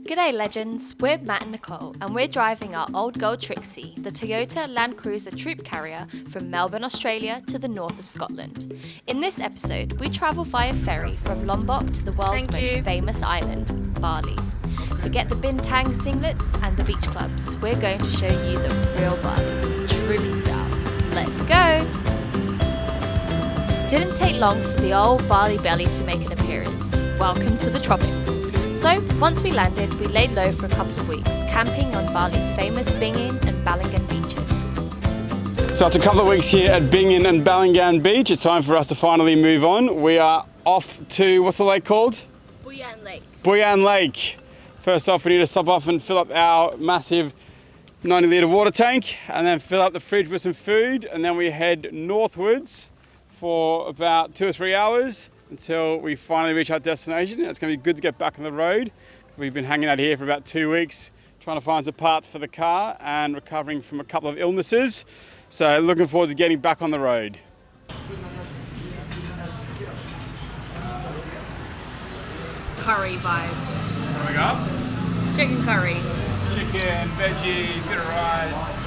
G'day legends, we're Matt and Nicole and we're driving our old girl Trixie, the Toyota Land Cruiser troop carrier from Melbourne, Australia to the north of Scotland. In this episode, we travel via ferry from Lombok to the world's most famous island, Bali. Forget the bintang singlets and the beach clubs, we're going to show you the real Bali, Troopy style. Let's go! Didn't take long for the old Bali belly to make an appearance. Welcome to the tropics. So, once we landed, we laid low for a couple of weeks, camping on Bali's famous Buyan and Sambangan beaches. So it's a couple of weeks here at Buyan and Sambangan Beach. It's time for us to finally move on. We are off to, what's the lake called? Buyan Lake. Buyan Lake. First off, we need to stop off and fill up our massive 90-litre water tank, and then fill up the fridge with some food, and then we head northwards for about 2 or 3 hours until we finally reach our destination. It's going to be good to get back on the road because we've been hanging out here for about 2 weeks trying to find some parts for the car and recovering from a couple of illnesses. So looking forward to getting back on the road. Curry vibes. What we got? Chicken curry. Chicken, veggies, bit of rice.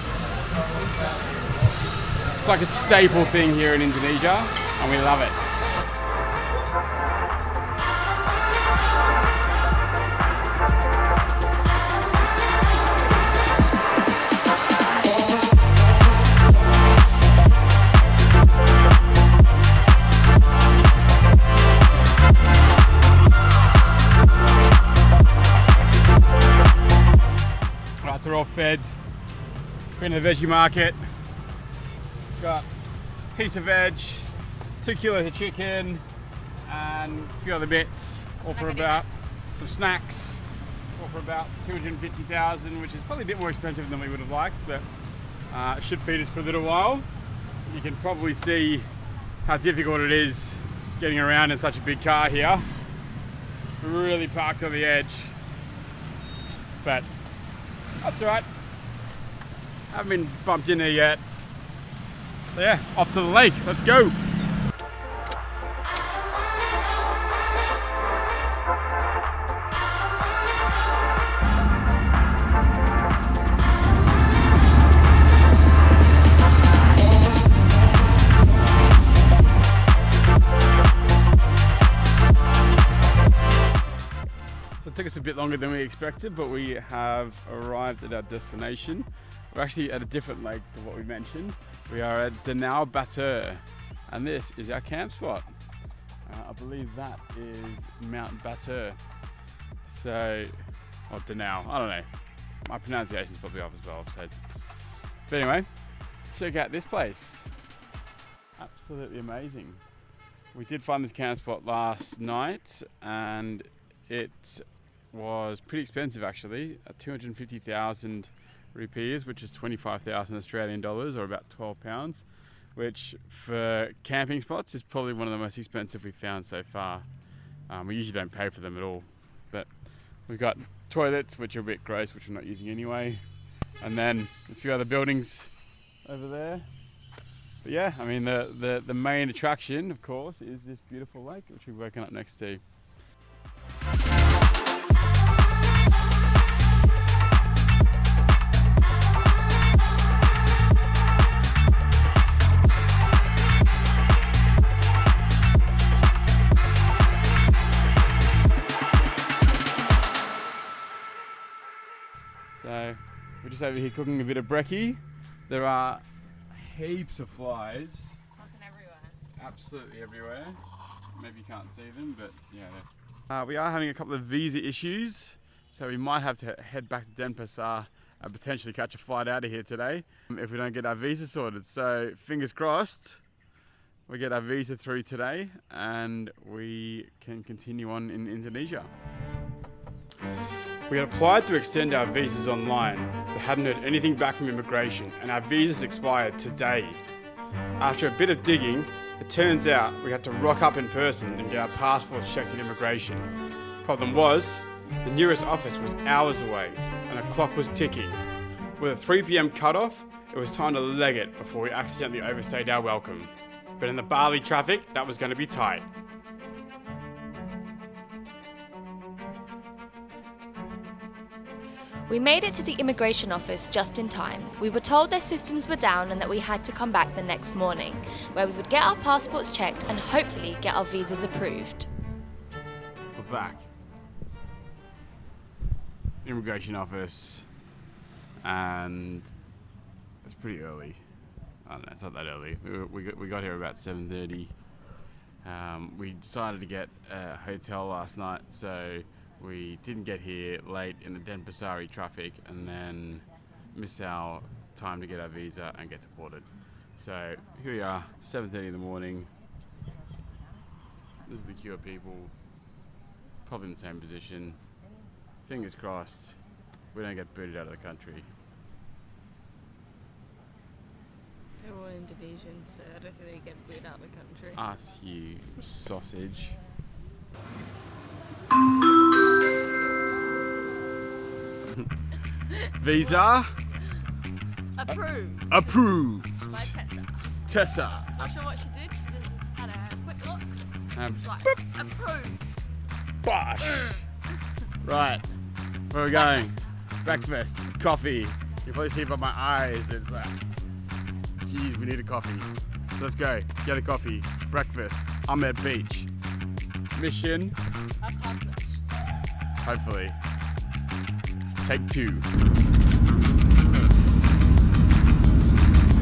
It's like a staple thing here in Indonesia and we love it. So we're all fed. We're in the veggie market. Got a piece of veg, 2 kilos of chicken, and a few other bits, all for about some snacks, all for about 250,000, which is probably a bit more expensive than we would have liked, but it should feed us for a little while. You can probably see how difficult it is getting around in such a big car here. We're really parked on the edge, but that's all right. Haven't been bumped in there yet. So yeah, off to the lake. Let's go. It took us a bit longer than we expected, but we have arrived at our destination. We're actually at a different lake than what we mentioned. We are at Danau Batur, and this is our camp spot. I believe that is Mount Batur. So, or Danau, I don't know. My pronunciation's probably off as well, so. But anyway, check out this place. Absolutely amazing. We did find this camp spot last night, and it was pretty expensive actually, at 250,000 rupees, which is 25,000 Australian dollars, or about £12, which for camping spots is probably one of the most expensive we've found so far. We usually don't pay for them at all, but we've got toilets, which are a bit gross, which we're not using anyway, and then a few other buildings over there. But yeah, I mean the main attraction, of course, is this beautiful lake, which we're working up next to. So we're just over here cooking a bit of brekkie. There are heaps of flies. Fucking everywhere. Absolutely everywhere. Maybe you can't see them, but yeah. We are having a couple of visa issues, so we might have to head back to Denpasar and potentially catch a flight out of here today if we don't get our visa sorted. So fingers crossed we get our visa through today and we can continue on in Indonesia. We had applied to extend our visas online, but hadn't heard anything back from immigration, and our visas expired today. After a bit of digging, it turns out we had to rock up in person and get our passports checked at immigration. Problem was, the nearest office was hours away, and the clock was ticking. With a 3 p.m. cutoff, it was time to leg it before we accidentally overstayed our welcome. But in the Bali traffic, that was going to be tight. We made it to the immigration office just in time. We were told their systems were down and that we had to come back the next morning, where we would get our passports checked and hopefully get our visas approved. We're back. Immigration office, and it's pretty early. I don't know, it's not that early. We got here about 7:30. We decided to get a hotel last night, so we didn't get here late in the Denpasar traffic and then miss our time to get our visa and get deported. So here we are, 7:30 in the morning. This is the queue of people, probably in the same position. Fingers crossed we don't get booted out of the country. They're all Indonesian, so I don't think they get booted out of the country. Us, you sausage. Visa Approved approved. by Tessa. Tessa. Not sure what she did, she just had a quick look. It's like, Boop. approved. Bosh. Right, where are we going? Breakfast, coffee. You probably see it by my eyes. It's like, geez, we need a coffee. So let's go. Get a coffee. Breakfast. Amed Beach. Mission. Accomplished. Hopefully. Take 2.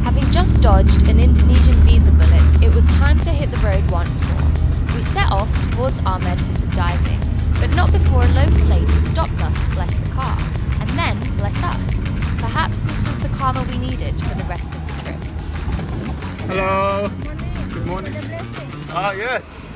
Having just dodged an Indonesian visa bullet, it was time to hit the road once more. We set off towards Amed for some diving, but not before a local lady stopped us to bless the car, and then bless us. Perhaps this was the karma we needed for the rest of the trip. Hello. Good morning. Good morning. For the blessing. Ah, yes.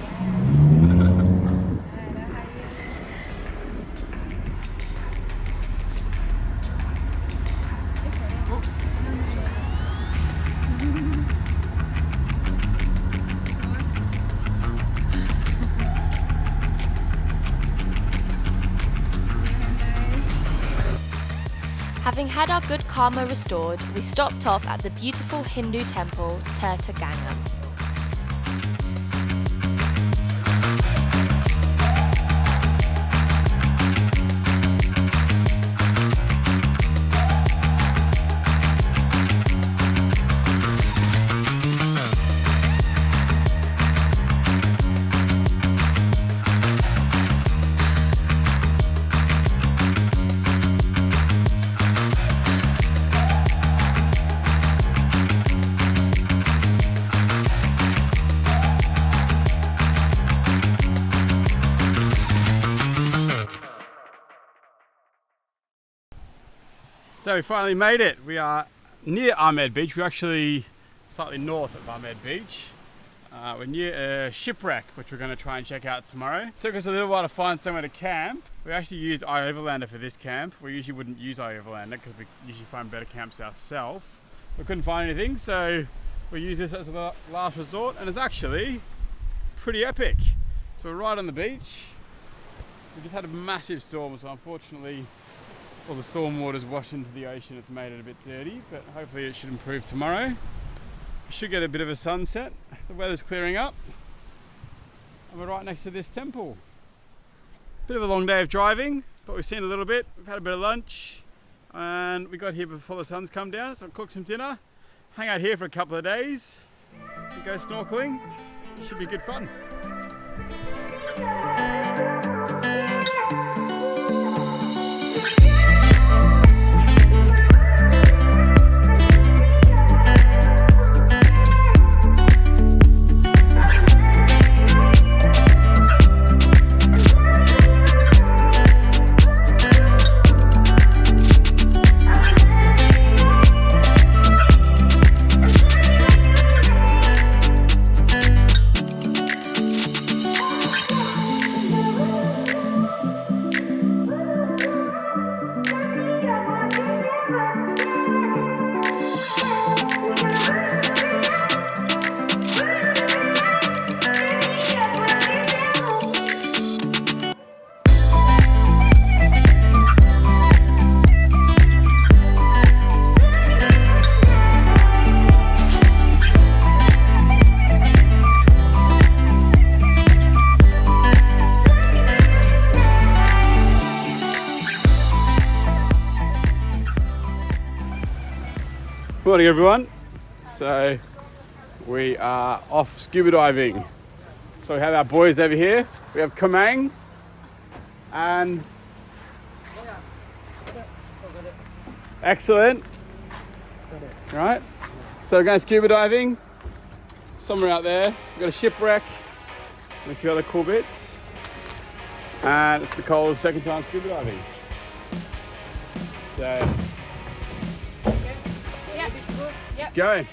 Having had our good karma restored, we stopped off at the beautiful Hindu temple Tirta Ganga. So we finally made it. We are near Amed Beach. We're actually slightly north of Amed Beach. We're near a shipwreck, which we're going to try and check out tomorrow. Took us a little while to find somewhere to camp. We actually used iOverlander for this camp. We usually wouldn't use iOverlander because we usually find better camps ourselves. We couldn't find anything, so we use this as a last resort, and it's actually pretty epic. So we're right on the beach. We just had a massive storm, so unfortunately all the storm water's washed into the ocean. It's made it a bit dirty, but hopefully it should improve tomorrow. We should get a bit of a sunset. The weather's clearing up. And we're right next to this temple. Bit of a long day of driving, but we've seen a little bit. We've had a bit of lunch, and we got here before the sun's come down, so I'll cook some dinner, hang out here for a couple of days, and go snorkeling. It should be good fun. morning everyone. So we are off scuba diving. So we have our boys over here. We have Kamang and excellent. Right. So we're going scuba diving somewhere out there. We've got a shipwreck and a few other cool bits. And it's Nicole's second time scuba diving. So let's go.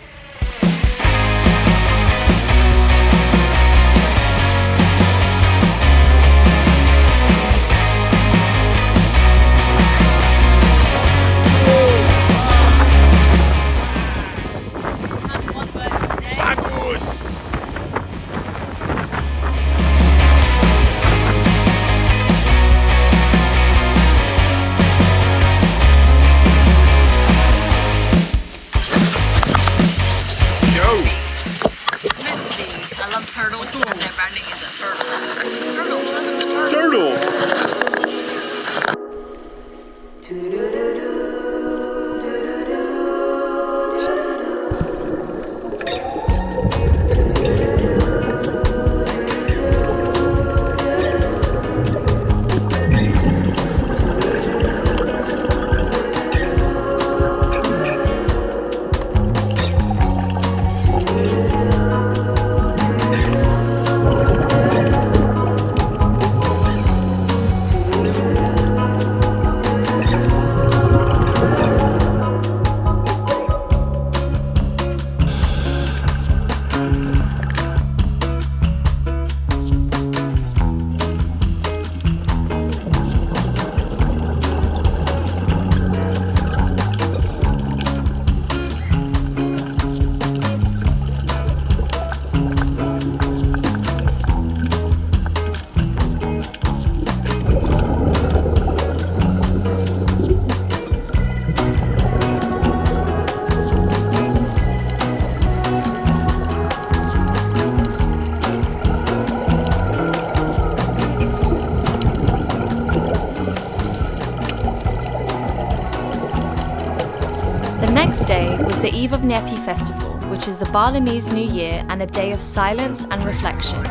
Turtles and their branding is a turtle. Turtle, show them the turtle. The next day was the eve of Nyepi festival, which is the Balinese New Year and a day of silence and reflection.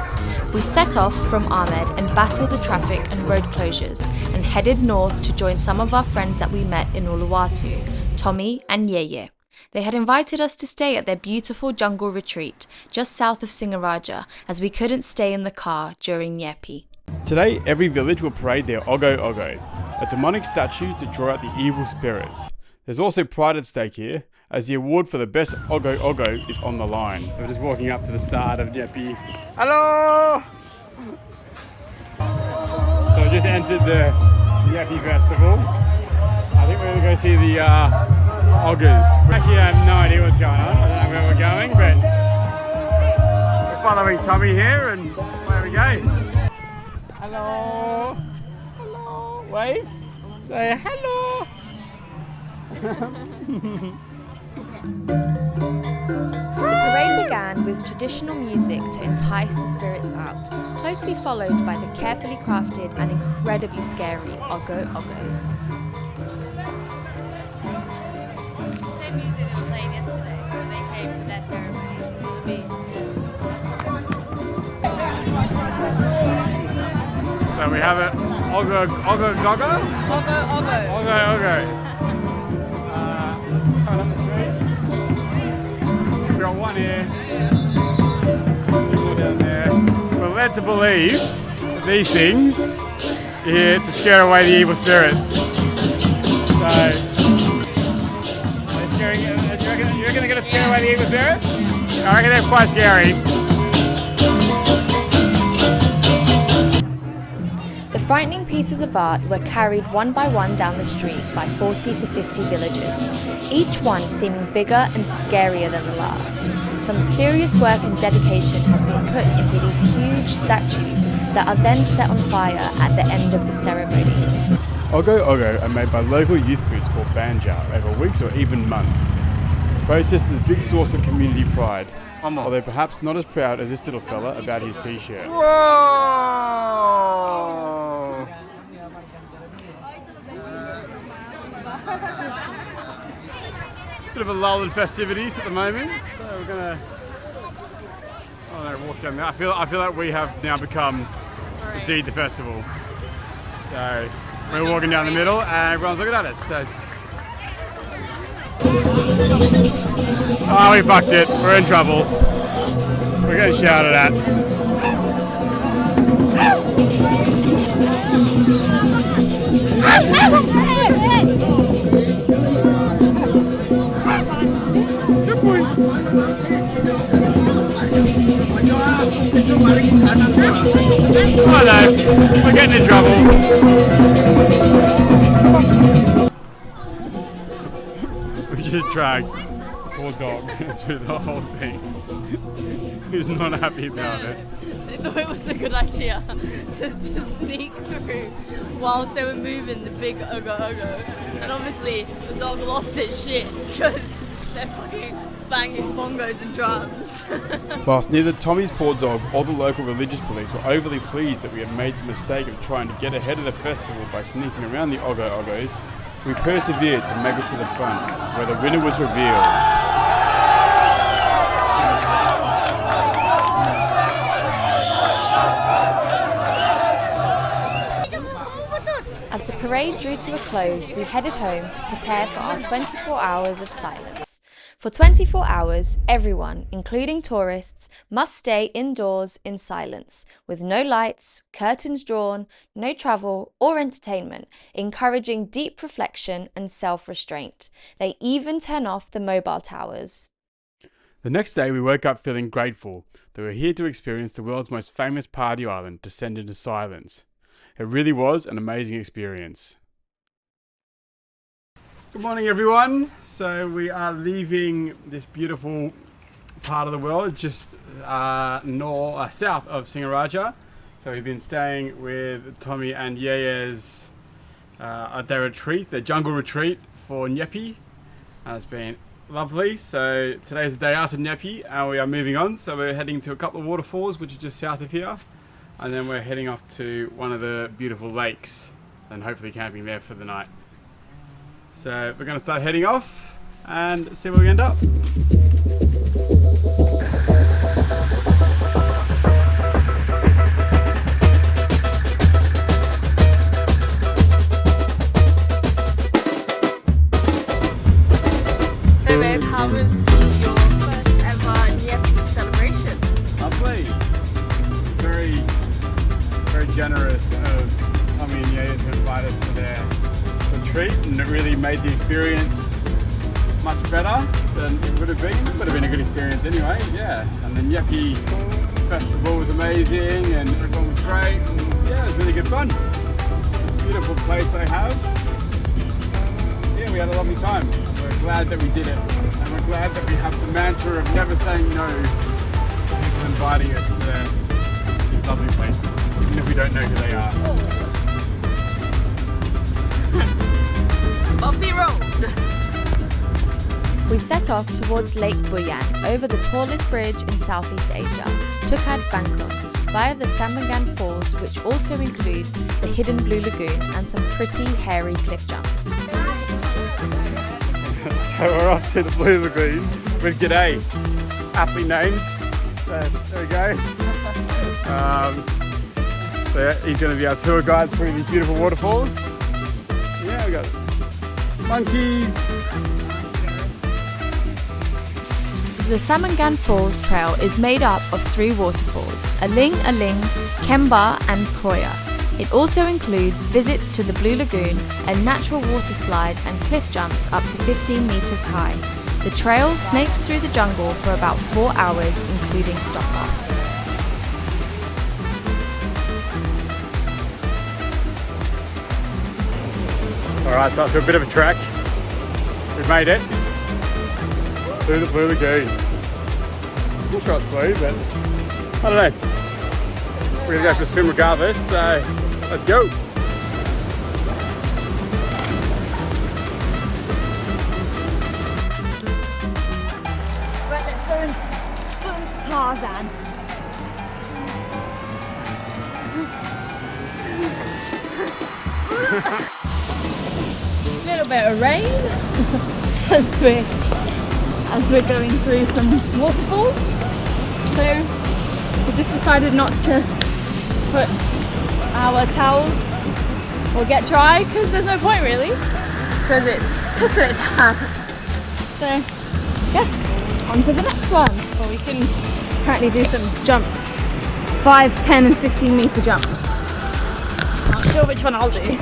We set off from Amed and battled the traffic and road closures and headed north to join some of our friends that we met in Uluwatu, Tommy and Yeye. They had invited us to stay at their beautiful jungle retreat just south of Singaraja, as we couldn't stay in the car during Nyepi. Today, every village will parade their Ogo Ogo, a demonic statue to draw out the evil spirits. There's also pride at stake here, as the award for the best Ogo Ogo is on the line. So we're just walking up to the start of Nyepi. Hello! So we just entered the Nyepi festival. I think we're going to go see the Oggers. Actually, I have no idea what's going on. I don't know where we're going, but we're following Tommy here, and where we go. Hello! Hello! Wave! Say hello! The parade began with traditional music to entice the spirits out, closely followed by the carefully crafted and incredibly scary Ogo Ogos. The same music they were playing yesterday when they came for their ceremony on the beach. So we have it Ogo Gogo? Ogo, Ogo. Ogo Ogo. Coming up the street. We got one here. People down there. We're led to believe that these things are here to scare away the evil spirits. So, you reckon they're going to scare away the evil spirits? I reckon they're quite scary. The frightening pieces of art were carried one by one down the street by 40 to 50 villagers, each one seeming bigger and scarier than the last. Some serious work and dedication has been put into these huge statues that are then set on fire at the end of the ceremony. Ogo Ogo are made by local youth groups called Banja over weeks or even months. The process is a big source of community pride, although perhaps not as proud as this little fella about his t-shirt. Whoa! Bit of a lull in festivities at the moment, so we're gonna, I don't know, walk down there. I feel like we have now become indeed the festival. So we're walking down the middle and everyone's looking at us. So. Oh, we fucked it. We're in trouble. We're getting shouted at. Good boy. Oh no, we're getting in trouble. We just dragged the poor dog through the whole thing. He's not happy about it. They thought it was a good idea to sneak through whilst they were moving the big ugo. And obviously the dog lost its shit because they're fucking banging bongos and drums. Whilst neither Tommy's poor dog or the local religious police were overly pleased that we had made the mistake of trying to get ahead of the festival by sneaking around the ogos, we persevered to make it to the front, where the winner was revealed. As the parade drew to a close, we headed home to prepare for our 24 hours of silence. For 24 hours, everyone, including tourists, must stay indoors in silence, with no lights, curtains drawn, no travel or entertainment, encouraging deep reflection and self-restraint. They even turn off the mobile towers. The next day we woke up feeling grateful that we were here to experience the world's most famous party island descend into silence. It really was an amazing experience. Good morning everyone. So we are leaving this beautiful part of the world just south of Singaraja. So we've been staying with Tommy and Yeye's at their retreat, their jungle retreat for Nyepi. It's been lovely. So today's the day after Nyepi and we are moving on. So we're heading to a couple of waterfalls which are just south of here. And then we're heading off to one of the beautiful lakes and hopefully camping there for the night. So we're going to start heading off and see where we end up. So babe, how was your first ever Nyepi celebration? Lovely. Very generous of Tommy and Yaya to invite us to their retreat, and it really made the experience much better than it would have been. It would have been a good experience anyway, yeah. And the Nyepi festival was amazing and everyone was great, and yeah, it was really good fun. It's a beautiful place they have. So yeah, we had a lovely time. We're glad that we did it, and we're glad that we have the mantra of never saying no to people inviting us to these lovely places, even if we don't know who they are. Bumpy road! We set off towards Lake Buyan over the tallest bridge in Southeast Asia, Tukad Bangkok, via the Sambangan Falls, which also includes the hidden Blue Lagoon and some pretty hairy cliff jumps. So we're off to the Blue Lagoon with G'day, aptly named. So there we go. So yeah, he's going to be our tour guide through these beautiful waterfalls. Yeah, we got monkeys. The Sambangan Falls trail is made up of 3 waterfalls, Aling, Kemba and Kroya. It also includes visits to the Blue Lagoon, a natural water slide and cliff jumps up to 15 meters high. The trail snakes through the jungle for about 4 hours, including stop-offs. Alright, so after a bit of a trek, we've made it through the Blue Lagoon. I'm sure it's blue, but I don't know. We're going to go for a swim regardless, so let's go. Tarzan. Little bit of rain. That's big. as we're going through some waterfalls. So we just decided not to put our towels or get dry because there's no point really, because it's just that it's hot. So yeah, on to the next one. Or we can apparently do some jumps, 5, 10 and 15 meter jumps. Not sure which one I'll do.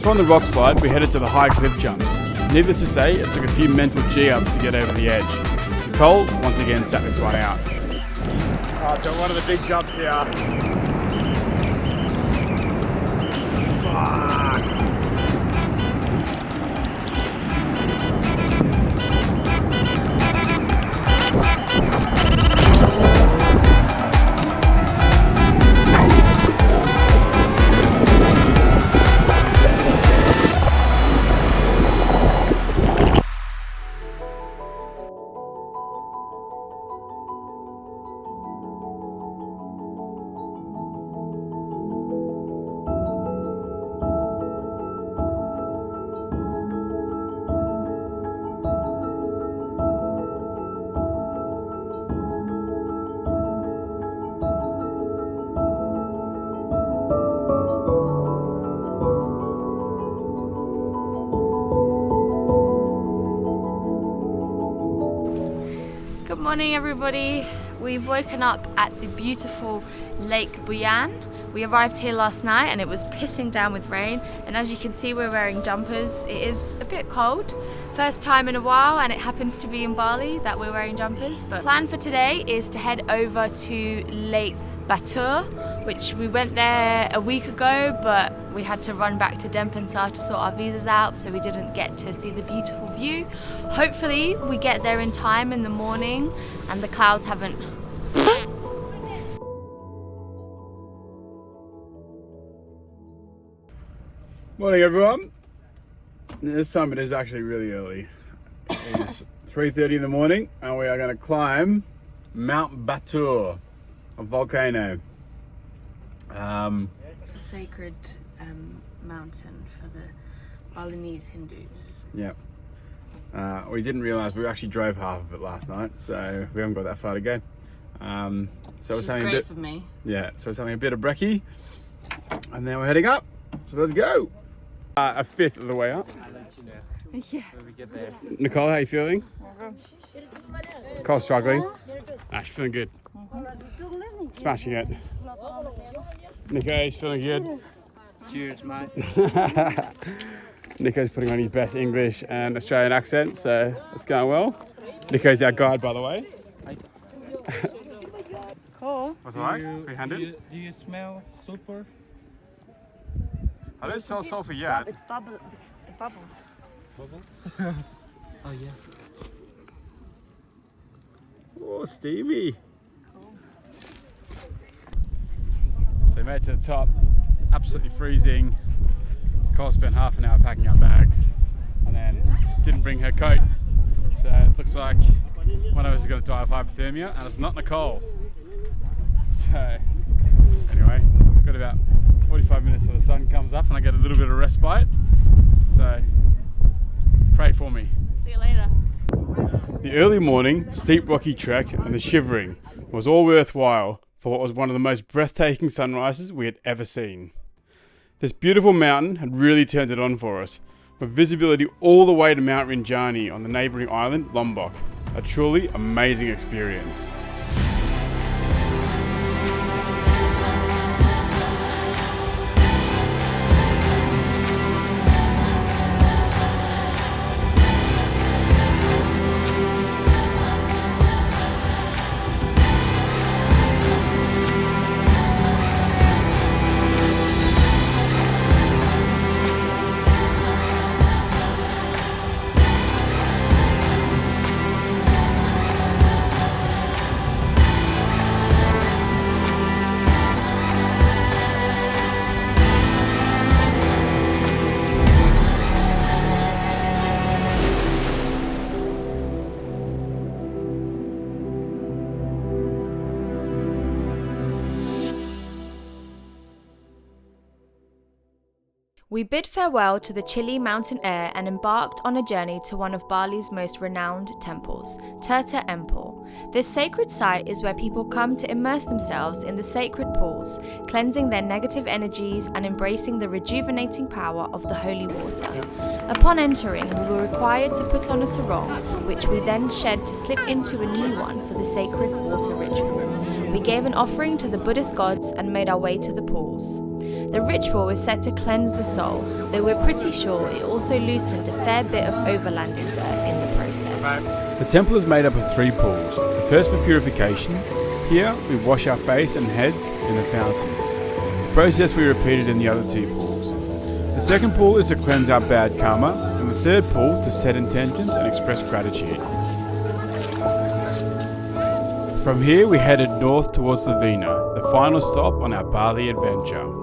From the rock slide, we headed to the high cliff jumps. Needless to say, it took a few mental G-ups to get over the edge. Nicole once again sat this one out. Oh, so one of the big jumps here. Good morning everybody. We've woken up at the beautiful Lake Buyan. We arrived here last night and it was pissing down with rain, and as you can see we're wearing jumpers. It is a bit cold. First time in a while, and it happens to be in Bali that we're wearing jumpers. But plan for today is to head over to Lake Batur, which we went there a week ago, but we had to run back to Dophin to sort our visas out, so we didn't get to see the beautiful view. Hopefully we get there in time in the morning and the clouds haven't... Morning everyone. This summit is actually really early. It's 3:30 in the morning and we are going to climb Mount Batur, a volcano. It's a sacred mountain for the Balinese Hindus. Yeah. We didn't realise we actually drove half of it last night, so we haven't got that far to go. So we're having a bit. For me. Yeah. So we're having a bit of brekkie, and then we're heading up. So let's go. A fifth of the way up. Yeah. When we get there. Nicole, how are you feeling? Nicole's struggling. She's feeling good. Smashing it. Nico's feeling good. Cheers, mate. Nico's putting on his best English and Australian accent, so it's going well. Nico's our guide, by the way. Cool. What's it like? 300? Do you smell sulfur? I don't smell sulfur yet. It's bubbles. Bubbles? Oh yeah. Oh, steamy. Cool. So we made it to the top. Absolutely freezing. Nicole spent half an hour packing our bags and then didn't bring her coat. So it looks like one of us is going to die of hypothermia, and it's not Nicole. So anyway, we've got about 45 minutes till the sun comes up and I get a little bit of respite. So pray for me. See you later. The early morning, steep rocky trek and the shivering was all worthwhile for what was one of the most breathtaking sunrises we had ever seen. This beautiful mountain had really turned it on for us, with visibility all the way to Mount Rinjani on the neighbouring island, Lombok. A truly amazing experience. We bid farewell to the chilly mountain air and embarked on a journey to one of Bali's most renowned temples, Tirta Empul. This sacred site is where people come to immerse themselves in the sacred pools, cleansing their negative energies and embracing the rejuvenating power of the holy water. Upon entering, we were required to put on a sarong, which we then shed to slip into a new one for the sacred water ritual. We gave an offering to the Buddhist gods and made our way to the pools. The ritual is said to cleanse the soul, though we're pretty sure it also loosened a fair bit of overlanding dirt in the process. The temple is made up of 3 pools. The first for purification. Here we wash our face and heads in the fountain. The process we repeated in the other 2 pools. The second pool is to cleanse our bad karma, and the third pool to set intentions and express gratitude. From here we headed north towards Lovina, the final stop on our Bali adventure.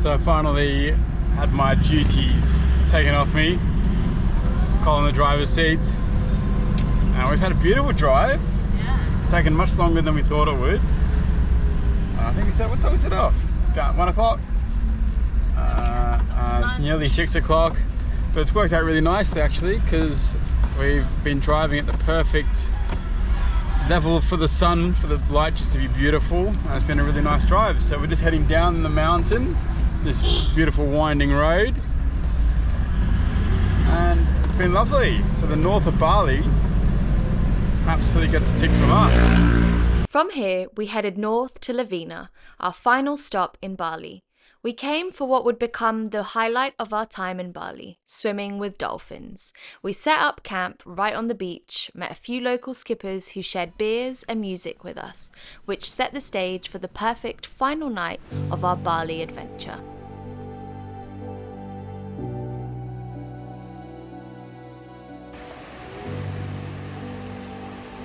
So I finally had my duties taken off me, Cole in the driver's seat. And we've had a beautiful drive. Yeah. It's taken much longer than we thought it would. I think we said, what time we set off? About 1 o'clock. It's nearly 6 o'clock. But it's worked out really nicely actually, because we've been driving at the perfect level for the sun, for the light just to be beautiful. And it's been a really nice drive. So we're just heading down the mountain, this beautiful winding road, and it's been lovely. So the north of Bali absolutely gets a tick from us. From here, we headed north to Lovina, our final stop in Bali. We came for what would become the highlight of our time in Bali, swimming with dolphins. We set up camp right on the beach, met a few local skippers who shared beers and music with us, which set the stage for the perfect final night of our Bali adventure.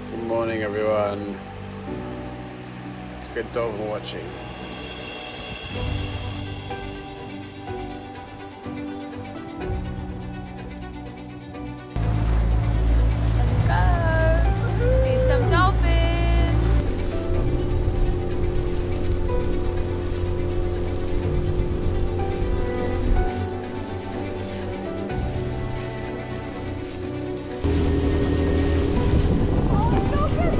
Good morning, everyone. It's good dolphin watching. Go! See some dolphins!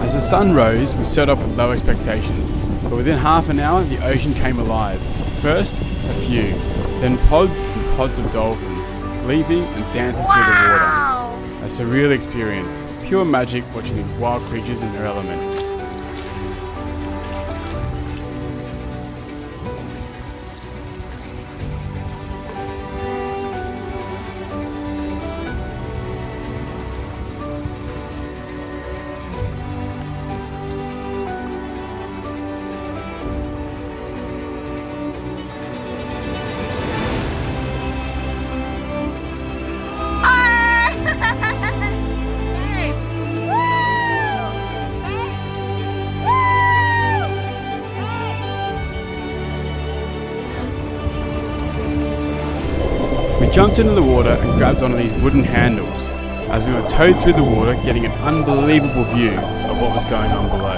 As the sun rose, we set off with low expectations, but within half an hour the ocean came alive. First, a few, then pods and pods of dolphins, leaping and dancing through the water. A surreal experience, pure magic watching these wild creatures in their element. We jumped into the water and grabbed onto these wooden handles as we were towed through the water, getting an unbelievable view of what was going on below.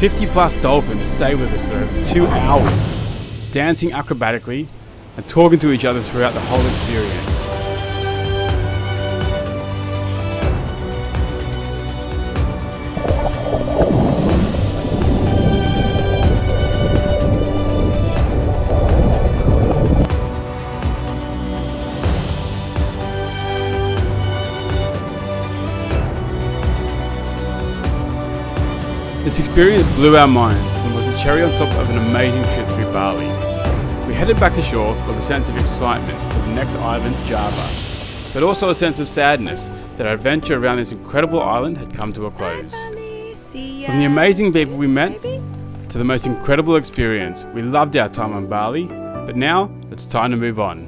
+50 dolphins stayed with us for over 2 hours, dancing acrobatically and talking to each other throughout the whole experience. This experience blew our minds and was the cherry on top of an amazing trip through Bali. We headed back to shore with a sense of excitement for the next island, Java, but also a sense of sadness that our adventure around this incredible island had come to a close. From the amazing people we met to the most incredible experience, we loved our time on Bali, but now it's time to move on.